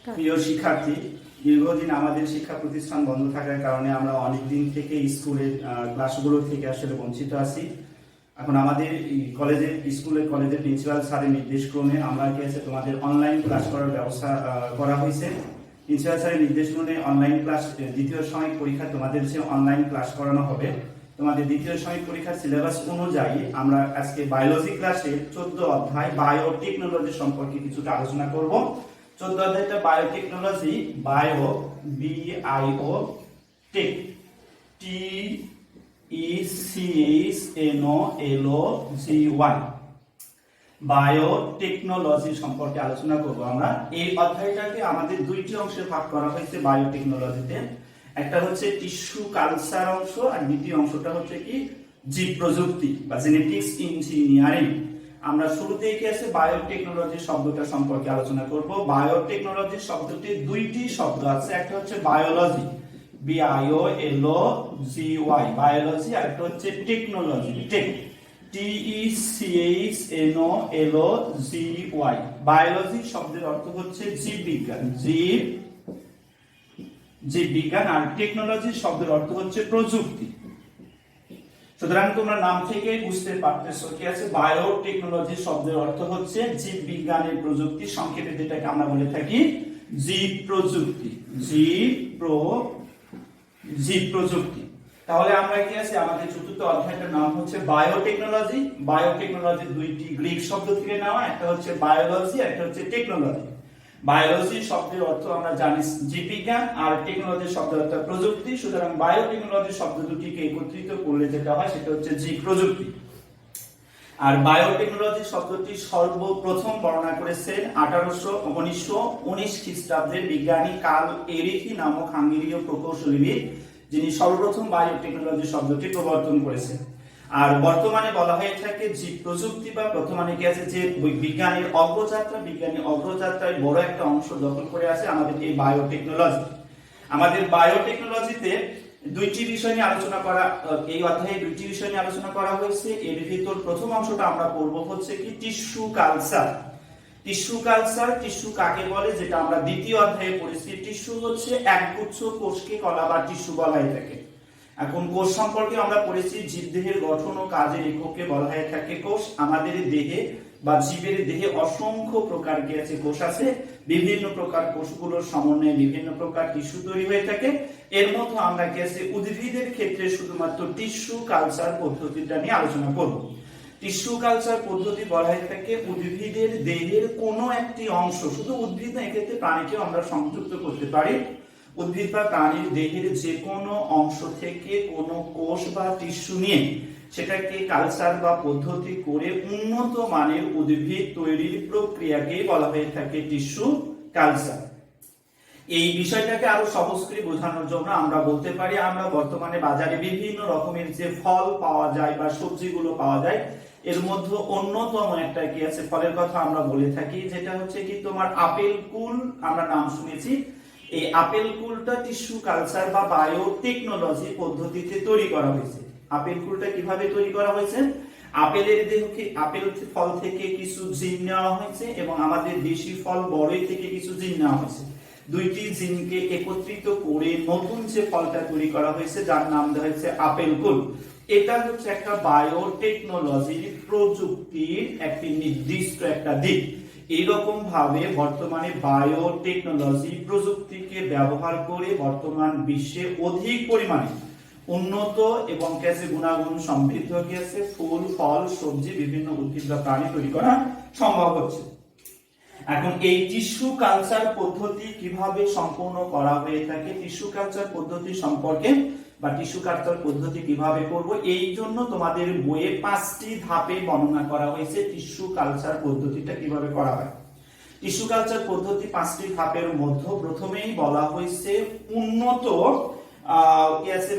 প্রিয় শিক্ষার্থী, দীর্ঘদিন আমাদের শিক্ষা প্রতিষ্ঠান বন্ধ থাকার কারণে আমরা অনেক দিন থেকে স্কুলের ক্লাসগুলো থেকে আসলে বঞ্চিত আছি। এখন আমাদের কলেজের প্রিন্সিপাল স্যারের নির্দেশক্রমে আমরা কি আছে তোমাদের অনলাইন ক্লাস করার ব্যবস্থা করা হয়েছে। প্রিন্সিপাল স্যারের নির্দেশক্রমে অনলাইন ক্লাস দ্বিতীয় সাময়িক পরীক্ষা তোমাদের যে অনলাইন ক্লাস করানো হবে। তোমাদের দ্বিতীয় সাময়িক পরীক্ষার সিলেবাস অনুযায়ী আমরা আজকে বায়োলজি ক্লাসে 14 অধ্যায় বায়োটেকনোলজি সম্পর্কে কিছুটা আলোচনা করব। 14 অধ্যায়টা biotechnology, bio BIO tech TECHNOLOGY biotechnology সম্পর্কে আলোচনা করব আমরা। এই অধ্যায়টাকে আমাদের দুইটি অংশে ভাগ করা হয়েছে বায়োটেকনোলজিতে। একটা হচ্ছে টিস্যু কালচার অংশ আর দ্বিতীয় অংশটা হচ্ছে কি জীব প্রযুক্তি বা জেনেটিক্স ইঞ্জিনিয়ারিং। আমরা শুরুতেই কি আছে বায়োটেকনোলজি শব্দটা সম্পর্কে আলোচনা করব। বায়োটেকনোলজি শব্দটি দুইটি শব্দ আছে, একটা হচ্ছে বায়োলজি BIOLOGY বায়োলজি, আর একটা হচ্ছে টেকনোলজি টেক TECHNOLOGY। বায়োলজি শব্দের অর্থ হচ্ছে জীববিজ্ঞান, জীববিজ্ঞান, আর টেকনোলজি শব্দের অর্থ হচ্ছে প্রযুক্তি। সুতরাং তোমরা নাম থেকে বুঝতে পারতেছো কি আছে বায়োটেকনোলজি শব্দের অর্থ হচ্ছে জীববিজ্ঞানের প্রযুক্তি, সংক্ষেপে যেটাকে আমরা বলে থাকি জীব প্রযুক্তি। জীব প্রযুক্তি। তাহলে আমরা কি আছে আমাদের চতুর্থ অধ্যায়টার নাম হচ্ছে বায়োটেকনোলজি। বায়োটেকনোলজি দুইটি গ্রিক শব্দ থেকে নেওয়া, একটা হচ্ছে বায়োলজি আর একটা হচ্ছে টেকনোলজি। বায়োলজি শব্দের অর্থ আমরা জানি জীববিজ্ঞান, আর টেকনোলজি শব্দের অর্থ প্রযুক্তি। সুতরাং বায়োটেকনোলজি শব্দ দুটিকে একত্রিত করলে যেটা হয় সেটা হচ্ছে জীব প্রযুক্তি। আর বায়োটেকনোলজি শব্দটি সর্বপ্রথম বর্ণনা করেছেন 1919 খ্রিস্টাব্দের বিজ্ঞানী কার্ল এরিখি নামক হাঙ্গেরীয় প্রকৌশলীবিদ, যিনি সর্বপ্রথম বায়োটেকনোলজি শব্দটি প্রবর্তন করেছেন। আর বর্তমানে বলা হয়ে থাকে জীব প্রযুক্তি বা বর্তমানে কি আছে যে বিজ্ঞানের অগ্রযাত্রায় বড় একটা অংশ দখল করে আছে আমাদের এই বায়োটেকনোলজি। আমাদের বায়োটেকনোলজিতে দুইটি বিষয় নিয়ে আলোচনা করা, এই অধ্যায়ে দুইটি বিষয় নিয়ে আলোচনা করা হয়েছে। এর ভিতর প্রথম অংশটা আমরা পড়ব হচ্ছে কি টিস্যু কালচার। টিস্যু কাকে বলে, যেটা আমরা দ্বিতীয় অধ্যায়ে পড়েছি। টিস্যু হচ্ছে একগুচ্ছ কোষকে কলা বা টিস্যু বলা হয়ে থাকে। এখন কোষ সম্পর্কে আমরা পড়েছি জীবদেহের গঠন ও কাজের এককে বলা হয়ে থাকে কোষ। আমাদের দেহে বা জীবের দেহে অসংখ্য প্রকার কি আছে কোষ আছে। বিভিন্ন প্রকার কোষগুলোর সমন্বয়ে বিভিন্ন প্রকার টিস্যু তৈরি হয়ে থাকে। এর মধ্যে আমরা কি আছে উদ্ভিদের ক্ষেত্রে শুধুমাত্র টিস্যু কালচার পদ্ধতিটা নিয়ে আলোচনা করব। টিস্যু কালচার পদ্ধতি বলা হয়ে থাকে উদ্ভিদের দেহের কোনো একটি অংশ, শুধু উদ্ভিদ না, এক্ষেত্রে প্রাণীকেও আমরা সংযুক্ত করতে পারি। উদ্ভিদ বা প্রাণীর দেহের যে কোনো অংশ থেকে কোনো কোষ বা টিস্যু নিয়ে সেটাকে কালচার বা পদ্ধতি করে উন্নত মানের উদ্ভিদ তৈরির প্রক্রিয়াকে বলা হয়ে থাকে টিস্যু কালচার। এই বিষয়টাকে আরো সহজ করে বোঝানোর জন্য আমরা বলতে পারি, আমরা বর্তমানে বাজারে বিভিন্ন রকমের যে ফল পাওয়া যায় বা সবজিগুলো পাওয়া যায়, এর মধ্যে অন্যতম একটা কি আছে ফলের কথা আমরা বলে থাকি, যেটা হচ্ছে কি তোমার আপেল কুল। আমরা নাম শুনেছি। এই আপেল কুলটা টিস্যু কালচার বা বায়োটেকনোলজি পদ্ধতিতে তৈরি করা হয়েছে। আপেল কুলটা কিভাবে তৈরি করা হয়েছে? আপেল ফল থেকে কিছু জিন নেওয়া হয়েছে এবং আমাদের দেশি ফল বড়ই থেকে কিছু জিন নেওয়া হয়েছে। দুইটি জিনকে একত্রিত করে নতুন যে ফলটা তৈরি করা হয়েছে, যার নাম দেওয়া হয়েছে আপেল কুল। এটা হচ্ছে একটা বায়োটেকনোলজির প্রযুক্তির একটি নির্দিষ্ট একটা দিক। এইরকম ভাবে বর্তমানে বায়োটেকনোলজি প্রযুক্তিকে ব্যবহার করে বর্তমান বিশ্বে অধিক পরিমাণে উন্নত এবং ক্যাসে গুণাগুণ সমৃদ্ধ গেছে ফুল, ফল, সবজি, বিভিন্ন উদ্ভিদ বা প্রাণী তৈরি করা সম্ভব হচ্ছে। এখন এই টিস্যু কালচার পদ্ধতি কিভাবে সম্পূর্ণ করা হয়ে থাকে, টিস্যু কালচার পদ্ধতি সম্পর্কে বা টিস্যু কালচার পদ্ধতি কিভাবে করব, এই জন্য তোমাদের বইয়ে 5টি ধাপে বর্ণনা করা হয়েছে টিস্যু কালচার পদ্ধতিটা কিভাবে করা হয়। টিস্যু কালচার পদ্ধতি 5টি ধাপের মধ্যে প্রথমেই বলা হয়েছে উন্নত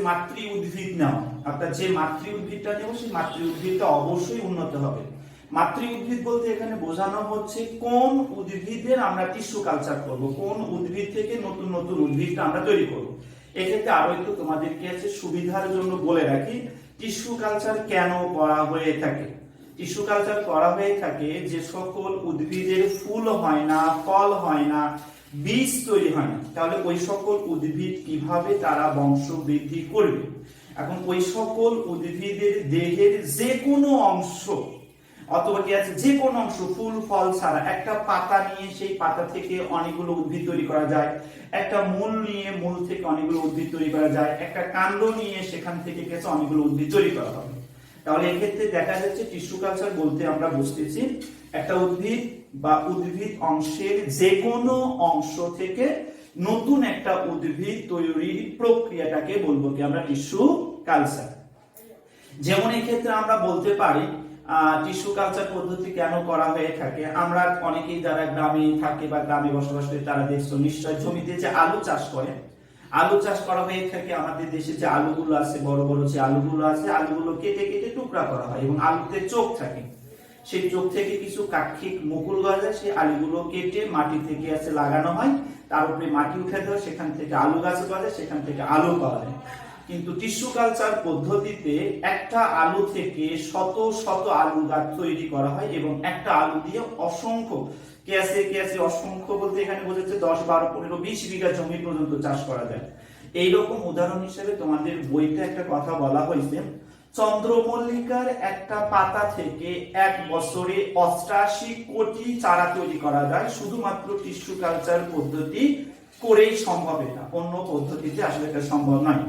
মাতৃ উদ্ভিদ নেওয়া। অর্থাৎ যে মাতৃ উদ্ভিদটা নেব সেই মাতৃ উদ্ভিদটা অবশ্যই উন্নত হবে। মাতৃ উদ্ভিদ বলতে এখানে বোঝানো হচ্ছে কোন উদ্ভিদের আমরা টিস্যু কালচার করব, কোন উদ্ভিদ থেকে নতুন নতুন উদ্ভিদটা আমরা তৈরি করব। এক্ষেত্রে আরো একটু তোমাদেরকে আছে সুবিধার জন্য বলে রাখি, টিস্যু কালচার কেন করা হয়ে থাকে। টিস্যু কালচার করা হয়ে থাকে যে সকল উদ্ভিদের ফুল হয় না, ফল হয় না, বীজ তৈরি হয় না, তাহলে ওই সকল উদ্ভিদ কিভাবে তারা বংশ বৃদ্ধি করবে? এখন ওই সকল উদ্ভিদের দেহের যে কোনো অংশ অথবা কি আছে যে কোনো অংশ, ফুল ফল ছাড়া, একটা পাতা নিয়ে সেই পাতা থেকে অনেকগুলো উদ্ভিদ তৈরি করা যায়, একটা মূল নিয়ে মূল থেকে অনেকগুলো উদ্ভিদ তৈরি করা যায়, একটা কাণ্ড নিয়ে সেখান থেকে কিছু অনেকগুলো উদ্ভিদ তৈরি করা হবে। তাহলে এক্ষেত্রে দেখা যাচ্ছে টিস্যু কালচার বলতে আমরা বুঝতেছি একটা উদ্ভিদ বা উদ্ভিদ অংশের যে কোনো অংশ থেকে নতুন একটা উদ্ভিদ তৈরির প্রক্রিয়াটাকে বলবো কি আমরা টিস্যু কালচার। যেমন এক্ষেত্রে আমরা বলতে পারি টিস্যু কালচার পদ্ধতি কেন করা হয়ে থাকে। আমরা অনেকেই যারা গ্রামে থাকে বা গ্রামে বসবাস করে তারা দেখছো নিশ্চয় জমিতে যে আলু চাষ করে, আলু চাষ করা হয়ে থাকে। আমাদের দেশে যে আলুগুলো আছে, বড় বড় যে আলুগুলো আছে, আলুগুলো কেটে কেটে টুকরা করা হয় এবং আলুতে চোখ থাকে, সেই চোখ থেকে কিছু কাক্ষিক মুকুল গজায়, সেই আলুগুলো কেটে মাটি থেকে আছে লাগানো হয়, তার উপরে মাটি উঠে দেওয়া, সেখান থেকে আলু গাছ গজায়, সেখান থেকে আলু পাওয়া যায়। কিন্তু টিস্যু কালচার পদ্ধতিতে একটা আলু থেকে শত শত আলু গাছ তৈরি করা হয় এবং একটা আলু দিয়ে অসংখ্য অসংখ্য বলতে এখানে বোঝাচ্ছে 10, 12, 15, 20 বিঘা জমি পর্যন্ত চাষ করা যায়। এইরকম উদাহরণ হিসেবে তোমাদের বইতে একটা কথা বলা হয়েছে, চন্দ্রমল্লিকার একটা পাতা থেকে এক বছরে 88 কোটি চারা তৈরি করা যায়, শুধুমাত্র টিস্যু কালচার পদ্ধতি করেই সম্ভব। এটা অন্য পদ্ধতিতে আসলে এটা সম্ভব নয়।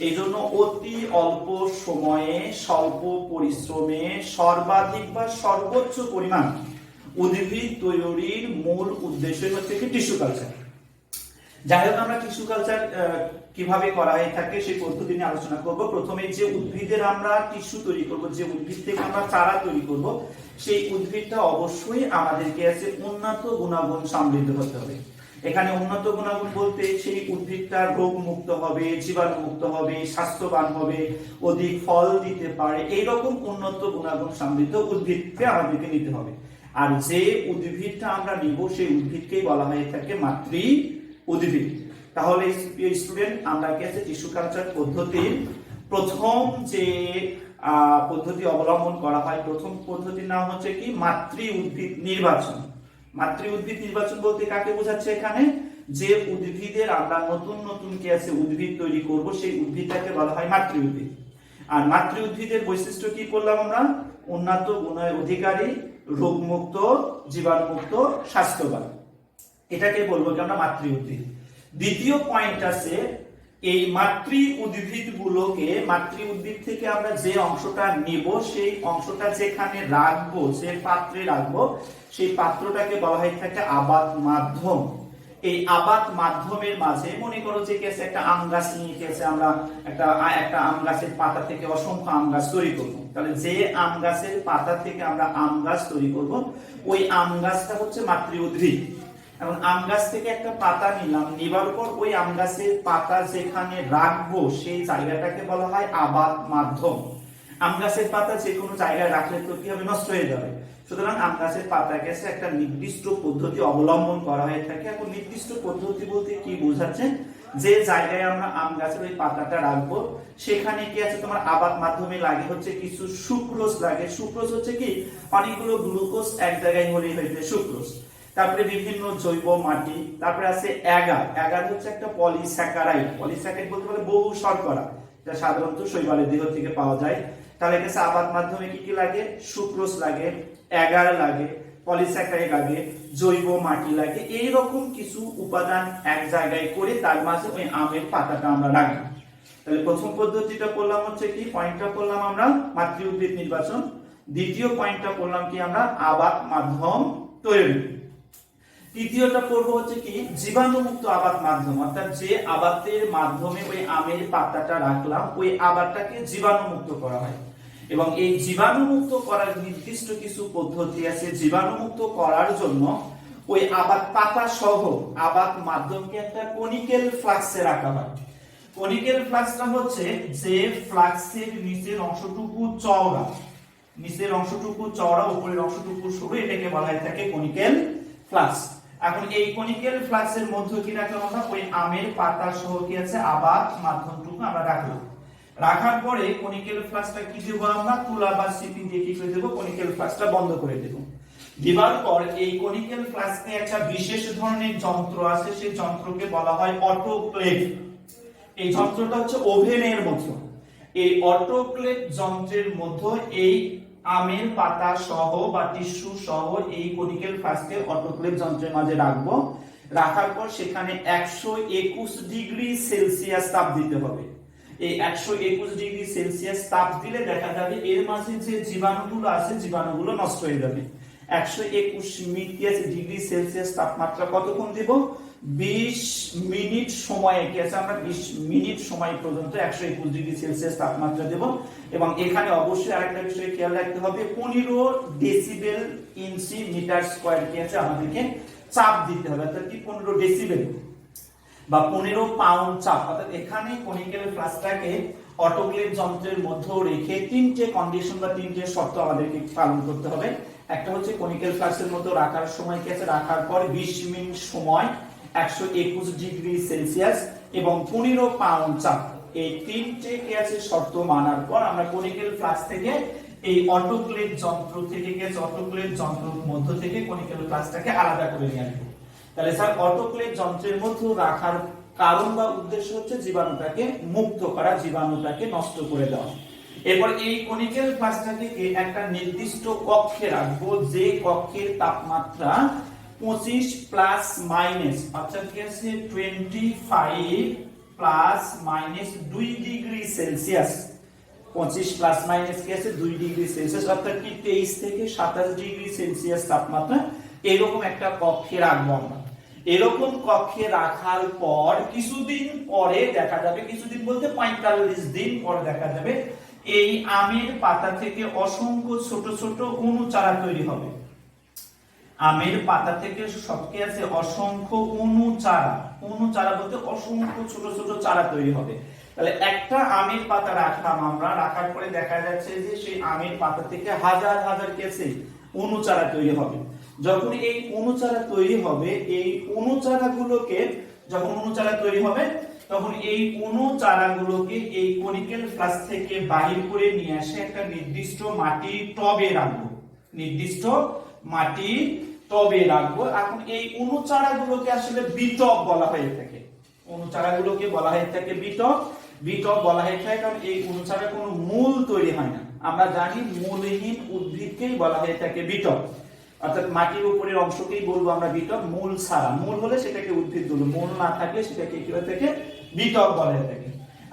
এই জন্য অতি অল্প সময়ে স্বল্প পরিশ্রমে সর্বাধিক বা সর্বোচ্চ পরিমাণ উদ্ভিদ তৈরির মূল উদ্দেশ্য হচ্ছে কি টিস্যু কালচার। যাই হোক, আমরা টিস্যু কালচার কিভাবে করা হয়ে থাকে সেই পদ্ধতি নিয়ে আলোচনা করব। প্রথমে যে উদ্ভিদের আমরা টিস্যু তৈরি করব, যে উদ্ভিদ থেকে আমরা চারা তৈরি করব, সেই উদ্ভিদটা অবশ্যই আমাদেরকে আছে উন্নত গুণাগুণ সমৃদ্ধ হতে হবে। এখানে উন্নত গুণাগুণ বলতে সেই উদ্ভিদটা রোগ মুক্ত হবে, জীবাণু মুক্ত হবে, স্বাস্থ্যবান হবে, অধিক ফল দিতে পারে, এইরকম উন্নত গুণাগুণ সমৃদ্ধ উদ্ভিদকে আমাদেরকে নিতে হবে। আর যে উদ্ভিদটা আমরা নিব সেই উদ্ভিদকেই বলা হয়ে থাকে মাতৃ উদ্ভিদ। তাহলে স্টুডেন্ট, আমরা কি আছে টিস্যু কালচার পদ্ধতির প্রথম যে পদ্ধতি অবলম্বন করা হয়, প্রথম পদ্ধতির নাম হচ্ছে কি মাতৃ উদ্ভিদ নির্বাচন। মাতৃ উদ্ভিদ নির্বাচন বলতে কাকে বোঝাচ্ছে? এখানে যে উদ্ভিদের আমরা নতুন নতুন কি আছে উদ্ভিদ তৈরি করব, সেই উদ্ভিদটাকে বলা হয় মাতৃ উদ্ভিদ। আর মাতৃ উদ্ভিদের বৈশিষ্ট্য কি করলাম আমরা? উন্নত গুণের অধিকারী, রোগমুক্ত, জীবাণুমুক্ত, স্বাস্থ্যবান, এটাকে বলবো কি আমরা মাতৃ উদ্ভিদ। দ্বিতীয় পয়েন্ট আছে, এই মাতৃ উদ্ভিদগুলোকে, মাতৃ উদ্ভিদ থেকে আমরা যে অংশটা নিব সেই অংশটা যেখানে রাখবো, যে পাত্রে রাখবো, সেই পাত্রটাকে বলা হয়ে থাকে আবাদ মাধ্যম। এই আবাদ মাধ্যমের মাঝে মনে করো যে কি আছে একটা আম গাছ নিয়ে কি আছে আমরা একটা আম গাছের পাতা থেকে অসংখ্য আম গাছ তৈরি করব। তাহলে যে আম গাছের পাতা থেকে আমরা আম গাছ তৈরি করব, ওই আম গাছটা হচ্ছে মাতৃ উদ্ভিদ। এখন আম গাছ থেকে একটা পাতা নিলাম, নেবার পর ওই আম গাছের পাতা যেখানে রাখবো সেই জায়গাটাকে বলা হয় আবাদ মাধ্যম। আম গাছের পাতা যে কোনো জায়গায় রাখলে তো কি হবে? নষ্ট হয়ে যাবে। সুতরাং আম গাছের পাতা গেছে একটা নির্দিষ্ট পদ্ধতি অবলম্বন করা হয়ে থাকে। এখন নির্দিষ্ট পদ্ধতি বলতে কি বোঝাচ্ছে? যে জায়গায় আমরা আম গাছের ওই পাতাটা রাখবো সেখানে কি আছে তোমার আবাদ মাধ্যমে লাগে হচ্ছে কিছু সুক্রোজ লাগে। সুক্রোজ হচ্ছে কি অনেকগুলো গ্লুকোজ এক জায়গায় হলেই হয়েছে সুক্রোজ। তারপরে বিভিন্ন জৈব মাটি, তারপরে আছে অ্যাগার। অ্যাগার হচ্ছে একটা পলিস্যাকারাইড। পলিস্যাকারাইড বলতে পারে বহু শর্করা, যা সাধারণত শৈবালের দেহ থেকে পাওয়া যায়। তাহলে কাছে আবাদ মাধ্যমে কি কি লাগে? সুক্রোজ লাগে, অ্যাগার লাগে, পলিস্যাকারাইড লাগে, জৈব মাটি লাগে। এইরকম কিছু উপাদান এক জায়গায় করে তার মাঝে ওই আমের পাতাটা আমরা রাখি। তাহলে প্রথম পদ্ধতিটা করলাম হচ্ছে কি, পয়েন্টটা করলাম আমরা মাতৃ উদ্ভিদ নির্বাচন। দ্বিতীয় পয়েন্টটা করলাম কি আমরা আবাদ মাধ্যম তৈরি। তৃতীয়টা করব হচ্ছে কি জীবাণুমুক্ত আবাদ মাধ্যম, অর্থাৎ যে আবাদের মাধ্যমে ওই আমের পাতাটা রাখলাম ওই আবাদটাকে জীবাণুমুক্ত করা হয়। এবং এই জীবাণুমুক্ত করার নির্দিষ্ট কিছু পদ্ধতি আছে। জীবাণুমুক্ত করার জন্য ওই আবাদ পাতা সহ আবাদ মাধ্যমকে একটা কনিক্যাল ফ্লাস্কে রাখা হয়। কনিক্যাল ফ্লাস্কটা হচ্ছে যে ফ্লাস্কের নিচের অংশটুকু চওড়া, নিচের অংশটুকু চওড়া, উপরের অংশটুকু সরু, এটাকে বলা হয় থাকে কনিক্যাল ফ্লাস্ক। এখন এই কনিক্যাল ফ্লাস্কের মধ্যে কি রাখলাম আমরা? ওই আমের পাতা সহ কি আছে আবাদ মাধ্যমটুকু আমরা রাখলাম। রাখার পরে কনিক্যাল ফ্লাস্কটা কি দেব আমরা? তুলা বা সিপি দিয়ে কি করে দেব? কনিক্যাল ফ্লাস্কটা বন্ধ করে দেব। দেওয়ার পর এই কনিক্যাল ফ্লাস্কে একটা বিশেষ ধরনের যন্ত্র আছে, সেই যন্ত্রকে বলা হয় অটোক্লেভ। এই যন্ত্রটা হচ্ছে ওভেনের মতো। এই অটোক্লেভ যন্ত্রের মধ্যে এই আমের পাতা সহ বা টিস্যু সহ এই কনিক্যাল ফ্লাস্কে অটোক্লেভ যন্ত্রের মাঝে রাখবো। রাখার পর সেখানে 121 ডিগ্রি সেলসিয়াস তাপ দিতে হবে। এই 121 ডিগ্রি সেলসিয়াস তাপ দিলে দেখা যাবে এর মাঝে যে জীবাণুগুলো আছে জীবাণুগুলো নষ্ট হয়ে যাবে। 121 ডিগ্রি সেলসিয়াস তাপমাত্রা কতক্ষণ দেব? 20 মিনিট সময়ে কি আছে, আমরা 20 মিনিট সময় পর্যন্ত 121 ডিগ্রি সেলসিয়াস তাপমাত্রা দেব। এবং এখানে অবশ্যই আরেকটা বিষয় খেয়াল রাখতে হবে, 15 ডেসিবেল ইঞ্চি মিটার স্কয়ার কি আছে আমাদেরকে চাপ দিতে হবে, অর্থাৎ কি 15 ডেসিবেল বা 15 পাউন্ড চাপ। অর্থাৎ এখানে কনিক্যাল ফ্লাস্কটাকে অটোক্লেভ যন্ত্রের মধ্যে রেখে তিনটে কন্ডিশন বা তিনটে শর্ত আমাদেরকে পালন করতে হবে। একটা হচ্ছে কনিক্যাল ফ্লাস্কের মধ্যে রাখার সময় কি আছে, রাখার পর 20 মিনিট সময় 121 ডিগ্রি সেলসিয়াস এবং 15 পাউন্ড চাপ, এই তিনটে কি আছে শর্ত মানার পর আমরা কনিক্যাল ফ্লাস্ক থেকে এই অটোক্লেভ যন্ত্র থেকে কি আছে অটোক্লেভ যন্ত্রের মধ্য থেকে কনিক্যাল ফ্লাস্কটাকে আলাদা করে নিয়ে আসবো। তাহলে স্যার অটোক্লেভ যন্ত্রের মধ্যে রাখার কারণ বা উদ্দেশ্য হচ্ছে জীবাণুটাকে মুক্ত করা, জীবাণুটাকে নষ্ট করে দেওয়া। এরপর এই কনিক্যাল ফ্লাস্কটাকে একটা নির্দিষ্ট কক্ষে রাখবো, যে কক্ষের তাপমাত্রা 25 প্লাস মাইনাস অর্থাৎ কি আছে 25 plus minus 2 degree Celsius. 25 plus minus কি আছে 2 ডিগ্রি সেলসিয়াস, অর্থাৎ কি 23 থেকে 27 ডিগ্রি সেলসিয়াস তাপমাত্রা এরকম একটা কক্ষে রাখবো আমরা। এরকম কক্ষে রাখার পর কিছুদিন পরে দেখা যাবে, কিছুদিন বলতে 45 দিন পরে দেখা যাবে এই আমের পাতা থেকে অসংখ্য ছোট ছোট অণুচারা তৈরি হবে। আমের পাতা থেকে সবকে আছে অসংখ্য অণুচারা, অণুচারা বলতে অসংখ্য ছোট ছোট চারা তৈরি হবে। তাহলে একটা আমের পাতা রাখলাম আমরা, রাখার পরে দেখা যাচ্ছে যে সেই আমের পাতা থেকে হাজার হাজার কেসে অণুচারা তৈরি হবে। যখন এই অণুচারা তৈরি হবে, এই অণুচারাগুলোকে যখন অণুচারা তৈরি হবে তখন এই অণুচারাগুলোকে এই কনিক্যাল ফ্লাস্ক থেকে বাহির করে নিয়ে আসে একটা নির্দিষ্ট মাটির টবে রাখবো, নির্দিষ্ট মাটির টবে রাখবো। এখন এই অণুচারাগুলোকে আসলে বিটব বলা হয়ে থাকে, অণুচারাগুলোকে বলা হয়ে থাকে বিটব। বিটব বলা হয়ে থাকে কারণ এই অণুচারা কোনো মূল তৈরি হয় না। আমরা জানি মূলহীন উদ্ভিদকেই বলা হয়ে থাকে বিটব, অর্থাৎ মাটির উপরের অংশকেই বলবো আমরা বিটব। মূল ছাড়া, মূল হলে সেটাকে উদ্ভিদ বলবো, মূল না থাকলে সেটাকে কি হয়ে থাকে বিটব বলা হয়ে থাকে।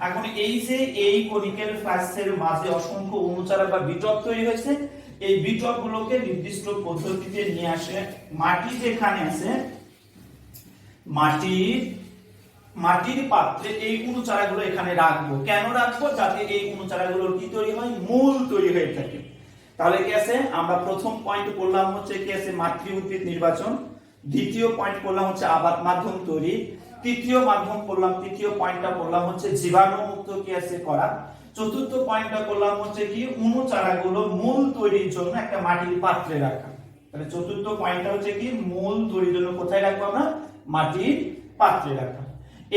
এখন এই যে এই কনিক্যাল ফ্লাস্কের মাঝে অসংখ্য অণুচারা বা বিটব তৈরি হয়েছে, এই বিটব গুলোকে নির্দিষ্ট পদ্ধতিতে নিয়ে আসে মাটি যেখানে আছে মাটির পাত্রে এই অণুচারাগুলো এখানে রাখবো। কেন রাখবো? যাতে এই অণুচারাগুলোর কি তৈরি হয়, মূল তৈরি হয়ে থাকে। তাহলে কি আছে, আমরা প্রথম পয়েন্ট করলাম হচ্ছে কি আছে মাতৃ উদ্ভিদ নির্বাচন, দ্বিতীয় পয়েন্ট করলাম হচ্ছে আবাদ মাধ্যম তৈরি, তৃতীয় পয়েন্টটা করলাম হচ্ছে জীবাণু মুক্ত কি আছে করা, চতুর্থ পয়েন্টটা করলাম হচ্ছে কি অণুচারাগুলো মূল তৈরির জন্য একটা মাটির পাত্রে রাখা। তাহলে চতুর্থ পয়েন্টটা হচ্ছে কি মূল তৈরির জন্য কোথায় রাখবো আমরা, মাটির পাত্রে রাখা।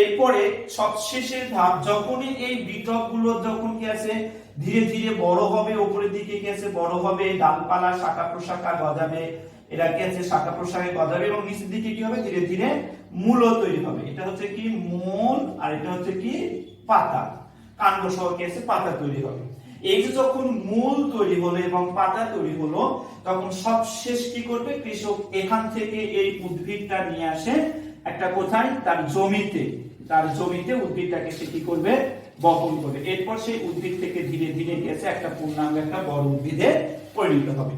এরপরে সবশেষের ধাপ, যখনই এই বিটব গুলো যখন কি আছে ধীরে ধীরে বড় হবে, উপরের দিকে কি আছে বড় হবে, ডালপালা শাখা প্রশাখা গজাবে, এরা কি আছে শাখা প্রশাখা গজাবে এবং নিচের দিকে কি হবে ধীরে ধীরে মূল তৈরি হবে। এটা হচ্ছে কি মূল আর এটা হচ্ছে কি পাতা, কাণ্ড সহ কি আছে পাতা তৈরি হবে। এই যে যখন মূল তৈরি হলো এবং পাতা তৈরি হলো, তখন সবশেষ কি করবে কৃষক, এখান থেকে এই উদ্ভিদটা নিয়ে আসে একটা কোথায় তার জমিতে উদ্ভিদটাকে সে কি করবে বপন করবে। এরপর সেই উদ্ভিদ থেকে ধীরে ধীরে গেছে একটা পূর্ণাঙ্গ একটা বড় উদ্ভিদে পরিণত হবে।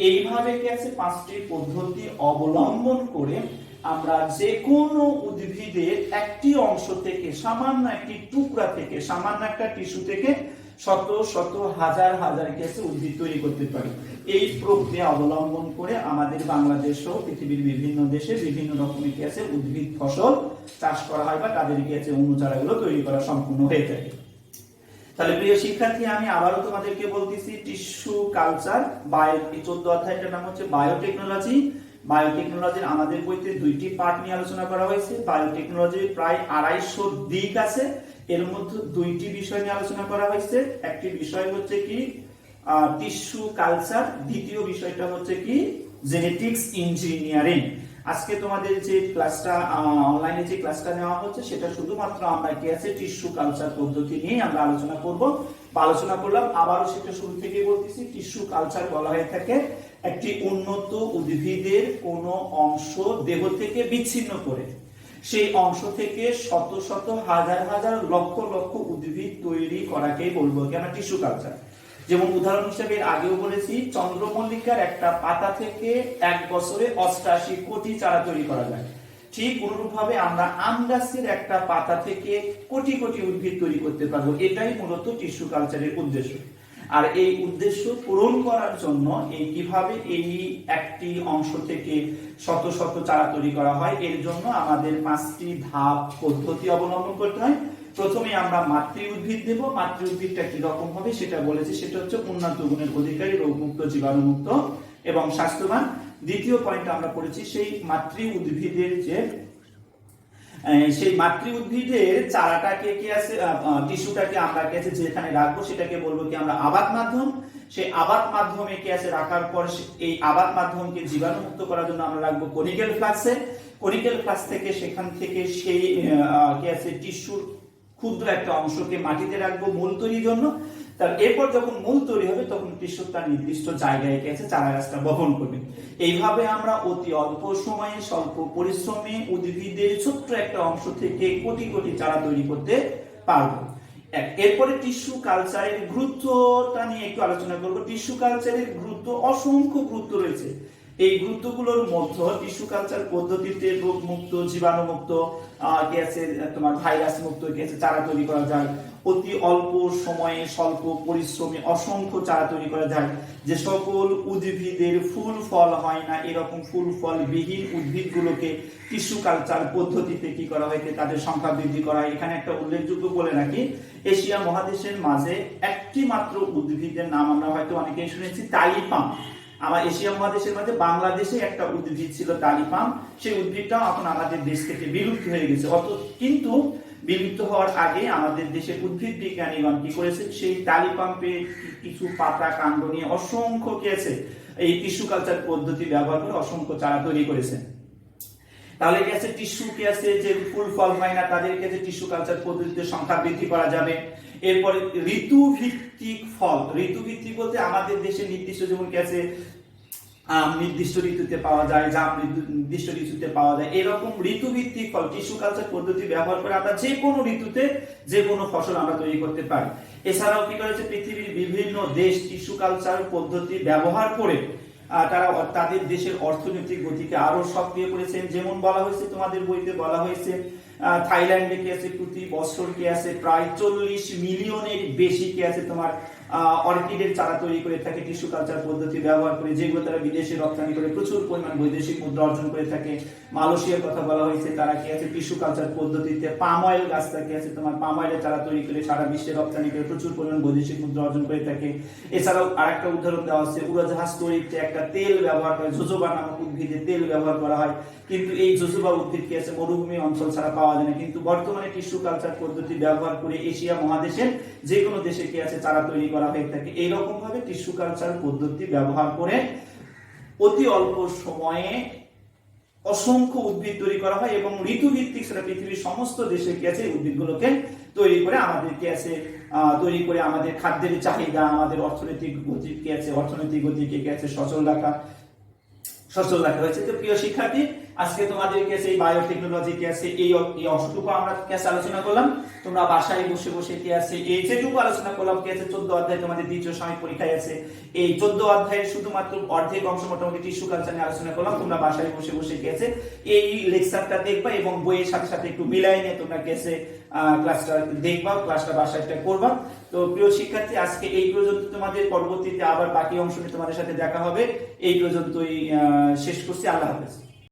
এইভাবে কি আছে 5টি পদ্ধতি অবলম্বন করে আমরা যে কোনো উদ্ভিদের একটি অংশ থেকে, সামান্য একটি টুকরা থেকে, সামান্য একটা টিস্যু থেকে শত শত হাজার হাজার কেসে উদ্ভিদ তৈরি করতে পারি। এই প্রক্রিয়া অবলম্বন করে আমাদের বাংলাদেশ সহ পৃথিবীর বিভিন্ন দেশে বিভিন্ন রকমের কেসে উদ্ভিদ ফসল চাষ করা হয় বা তাদের কেসে অণুচারাগুলো তৈরি করা সম্পূর্ণ হয়ে থাকে। তাহলে প্রিয় শিক্ষার্থী, আমি আবারও তোমাদেরকে বলতেছি টিস্যু কালচার বায়ো, 14 অধ্যায়টার নাম হচ্ছে বায়োটেকনোলজি। বায়োটেকনোলজির আমাদের বইতে 2টি পার্ট নিয়ে আলোচনা করা হয়েছে। বায়োটেকনোলজির প্রায় 250 দিক আছে, এর মধ্যে 2টি বিষয় নিয়ে আলোচনা করা হয়েছে। একটি বিষয় হচ্ছে কি টিস্যু কালচার, দ্বিতীয় বিষয়টা হচ্ছে কি জেনেটিক্স ইঞ্জিনিয়ারিং। আজকে তোমাদের যে ক্লাসটা অনলাইনে যে ক্লাসটা নেওয়া হচ্ছে সেটা শুধুমাত্র আমরা কি আছে টিস্যু কালচার পদ্ধতি নিয়ে আমরা আলোচনা করব বা আলোচনা করলাম। আবারও সেটা শুরু থেকে বলতেছি, টিস্যু কালচার বলা হয়ে থাকে একটি উন্নত উদ্ভিদের কোনো অংশ দেহ থেকে বিচ্ছিন্ন করে সেই অংশ থেকে শত শত হাজার হাজার লক্ষ লক্ষ উদ্ভিদ তৈরি করাকেই বলবো কি আমরা টিস্যু কালচার। যেমন উদাহরণ হিসেবে আগেও বলেছি, চন্দ্রমল্লিকার একটা পাতা থেকে এক বছরে 88 কোটি চারা তৈরি করা যায়। ঠিক অনুরূপভাবে আমরা আম গাছের একটা পাতা থেকে কোটি কোটি উদ্ভিদ তৈরি করতে পারবো। এটাই মূলত টিস্যু কালচারের উদ্দেশ্য। আর এই উদ্দেশ্য পূরণ করার জন্য কিভাবে এই একটি অংশ থেকে শত শত চারা তৈরি করা হয়, এর জন্য আমাদের 5টি ধাপ পদ্ধতি অবলম্বন করতে হয়। প্রথমে আমরা মাতৃ উদ্ভিদ দেব। মাতৃ উদ্ভিদটা কি রকম হবে সেটা বলেছি, সেটা হচ্ছে উন্নত গুণের অধিকারী, রোগমুক্ত, জীবাণুমুক্ত এবং স্বাস্থ্যবান। দ্বিতীয় পয়েন্ট আমরা পড়েছি সেই মাতৃ উদ্ভিদের চারাটাকে কি আছে টিস্যুটাকে আমরা কি আছে যেখানে রাখবো সেটাকে বলবো কি আমরা আবাদ মাধ্যম। সেই আবাদ মাধ্যমে কি আছে রাখার পর এই আবাদ মাধ্যমকে জীবাণুমুক্ত করার জন্য আমরা রাখবো কনিক্যাল ফ্লাস্কে। কনিক্যাল ফ্লাস্ক থেকে সেখান থেকে সেই কি আছে টিস্যুর ক্ষুদ্র একটা অংশকে মাটিতে রাখবো মূল তৈরির জন্য। তার এরপর যখন মূল তৈরি হবে তখন টিস্যু তার নির্দিষ্ট জায়গায় গেছে চারা গাছটা বপন করবে। এইভাবে আমরা অতি অল্প সময়ে স্বল্প পরিশ্রমে উদ্ভিদের ছোট্ট একটা অংশ থেকে কোটি কোটি চারা তৈরি করতে পারবো। এরপরে টিস্যু কালচারের গুরুত্বটা নিয়ে একটু আলোচনা করব। টিস্যু কালচারের গুরুত্ব, অসংখ্য গুরুত্ব রয়েছে। এই গুরুত্বগুলোর মধ্যে টিস্যু কালচার পদ্ধতিতে রোগমুক্ত, জীবাণুমুক্ত, তোমার ভাইরাস মুক্ত চারা তৈরি করা যায়। অতি অল্প সময়ে স্বল্প পরিশ্রমে অসংখ্য চারা তৈরি করা যায়। যে সকল উদ্ভিদের ফুল ফল হয় না, এরকম ফুল ফল বিহীন উদ্ভিদগুলোকে টিস্যু কালচার পদ্ধতিতে কি করা হয়, তাদের সংখ্যা বৃদ্ধি করা হয়। এখানে একটা উল্লেখযোগ্য বলে রাখি, এশিয়া মহাদেশের মাঝে একটি মাত্র উদ্ভিদের নাম আমরা হয়তো অনেকেই শুনেছি, টালি পাম। আমার এশিয়া মহাদেশের মধ্যে বাংলাদেশে একটা উদ্ভিদ ছিল টালি পাম। সেই উদ্ভিদটা এখন আমাদের দেশ থেকে বিলুপ্ত হয়ে গেছে। কিন্তু বিলুপ্ত হওয়ার আগে আমাদের দেশের উদ্ভিদ বিজ্ঞানীগণ কি করেছে, সেই টালি পাম্পের কিছু পাতা কাণ্ড নিয়ে অসংখ্য কি আছে এই টিস্যু কালচার পদ্ধতি ব্যবহার করে অসংখ্য চারা তৈরি করেছেন। তাহলে কি আছে টিস্যু কি আছে যে ফুল ফল হয় না, তাদেরকে যে টিস্যু কালচার পদ্ধতিতে সংখ্যা বৃদ্ধি করা যাবে। এরপরে ঋতু ভিত্তিক ফল। ঋতু ভিত্তিক বলতে আমাদের দেশে নির্দিষ্ট যেমন কি আছে নির্দিষ্ট ঋতুতে পাওয়া যায়, জাম নির্দিষ্ট ঋতুতে পাওয়া যায়, এরকম ঋতুভিত্তিক ফল টিস্যু কালচার পদ্ধতি ব্যবহার করে আমরা যে কোনো ঋতুতে যে কোনো ফসল আমরা তৈরি করতে পারি। এছাড়াও কি করেছে, পৃথিবীর বিভিন্ন দেশ টিস্যু কালচার পদ্ধতি ব্যবহার করে তারা তাদের দেশের অর্থনৈতিক গতিকে আরো সক্রিয় করেছেন। যেমন বলা হয়েছে, তোমাদের বইতে বলা হয়েছে থাইল্যান্ডে কি আছে প্রতি বছর কি আছে প্রায় 40 মিলিয়নের বেশি কি আছে তোমার অর্কিডের চারা তৈরি করে থাকে টিস্যু কালচার পদ্ধতি ব্যবহার করে, যেগুলো তারা বিদেশে রপ্তানি করে প্রচুর পরিমাণ বৈদেশিক মুদ্রা অর্জন করে থাকে। মালয়েশিয়ার কথা বলা হয়েছে, তারা কি আছে টিস্যু কালচার পদ্ধতিতে পাম অয়েল গাছটা কি আছে তোমার পাম অয়েলের চারা তৈরি করে সারা বিশ্বে রপ্তানি করে প্রচুর পরিমাণ বৈদেশিক মুদ্রা অর্জন করে থাকে। এছাড়াও আরেকটা উদাহরণ দেওয়া হচ্ছে, উড়োজাহাজ তৈরিতে একটা তেল ব্যবহার করে, জোজোবা নামক উদ্ভিদের তেল ব্যবহার করা হয়। কিন্তু এই জোজোবা উদ্ভিদ কি আছে মরুভূমি অঞ্চল ছাড়া পাওয়া যায় না। কিন্তু বর্তমানে টিস্যু কালচার পদ্ধতি ব্যবহার করে এশিয়া মহাদেশের যে কোনো দেশে কি আছে চারা তৈরি করা হয়ে থাকে। এইরকম ভাবে টিস্যু কালচার পদ্ধতি ব্যবহার করে অতি অল্প সময়ে অসংখ্য উদ্ভিদ তৈরি করা হয় এবং ঋতুভিত্তিক সেটা পৃথিবীর সমস্ত দেশে কি আছে উদ্ভিদগুলোকে তৈরি করে আমাদের কি আছে তৈরি করে আমাদের খাদ্যের চাহিদা, আমাদের অর্থনৈতিক গতি কি আছে অর্থনৈতিক গতিকে কি আছে সচল রাখা হয়েছে। তো প্রিয় শিক্ষার্থী, আজকে তোমাদের কাছে এই বায়োটেকনোলজি কি আছে এই অংশটুকু আমরা কাছে আলোচনা করলাম। তোমরা বাসায় বসে বসে কি আছে এই যেটুকু আলোচনা করলাম কি আছে 14 অধ্যায় তোমাদের দ্বিতীয় সাময়িক পরীক্ষায় আছে। এই 14 অধ্যায়ের শুধুমাত্র অর্ধেক অংশ মোটামুটি টিস্যু কালচার নিয়ে আলোচনা করলাম। তোমরা বাসায় বসে বসে কি আছে এই লেকচারটা দেখবা এবং বইয়ের সাথে সাথে একটু মিলাই নিয়ে তোমরা কি আছে ক্লাসটা দেখবা, ক্লাসটা বাসায় করবা। তো প্রিয় শিক্ষার্থী, আজকে এই পর্যন্ত। তোমাদের পরবর্তীতে আবার বাকি অংশ নিয়ে তোমাদের সাথে দেখা হবে। এই পর্যন্তই শেষ করছি। আল্লাহ হাফেজ।